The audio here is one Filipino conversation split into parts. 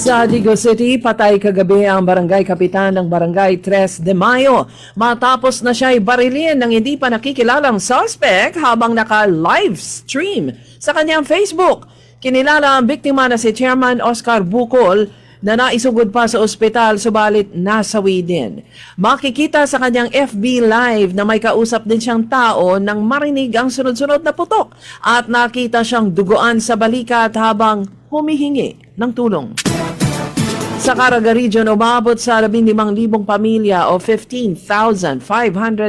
Sa Digo City, patay kagabi ang barangay kapitan ng barangay 3 de Mayo matapos na siya'y barilin ng hindi pa nakikilalang suspect habang naka-live stream sa kanyang Facebook. Kinilala ang biktima na si Chairman Oscar Bucol na naisugod pa sa ospital subalit nasawi din. Makikita sa kanyang FB Live na may kausap din siyang tao nang marinig ang sunod-sunod na putok at nakita siyang duguan sa balikat habang humihingi ng tulong. Sa Caraga Region, umabot sa 15,000 pamilya o 15,500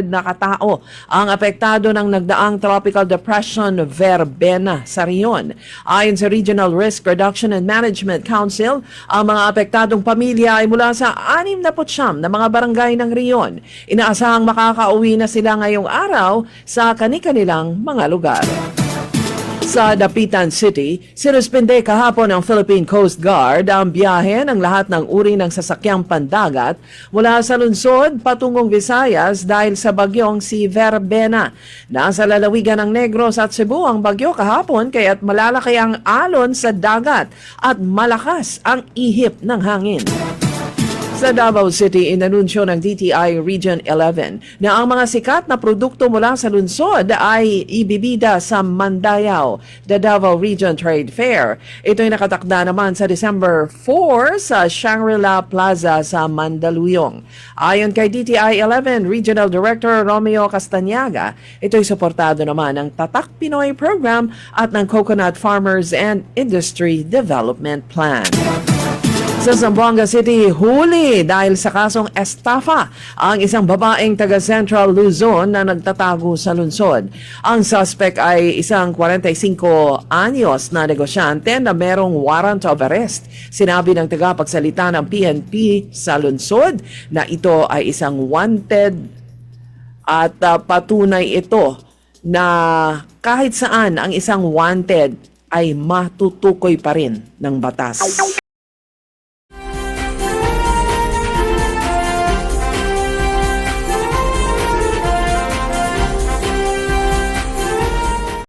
na katao ang apektado ng nagdaang Tropical Depression Verbena sa riyon. Ayon sa Regional Risk Reduction and Management Council, ang mga apektadong pamilya ay mula sa 69 na mga barangay ng riyon. Inaasahang makakauwi na sila ngayong araw sa kani-kanilang mga lugar. Sa Dapitan City, sinuspende kahapon ng Philippine Coast Guard ang biyahe ng lahat ng uri ng sasakyang pandagat mula sa lungsod patungong Visayas dahil sa bagyong si Verbena. Nasa lalawigan ng Negros at Cebu ang bagyo kahapon kaya't malalaki ang alon sa dagat at malakas ang ihip ng hangin. Sa Davao City, inanunsyo ng DTI Region 11 na ang mga sikat na produkto mula sa lungsod ay ibibida sa Mandayao, the Davao Region Trade Fair. Ito'y nakatakda naman sa December 4 sa Shangri-La Plaza sa Mandaluyong. Ayon kay DTI 11 Regional Director Romeo Castañaga, ito'y suportado naman ng Tatak Pinoy Program at ng Coconut Farmers and Industry Development Plan. Sa Zamboanga City, huli dahil sa kasong estafa ang isang babaeng taga Central Luzon na nagtatago sa lungsod. Ang suspect ay isang 45 anyos na negosyante na merong warrant of arrest. Sinabi ng tagapagsalita ng PNP sa lungsod na ito ay isang wanted at patunay ito na kahit saan ang isang wanted ay matutukoy pa rin ng batas.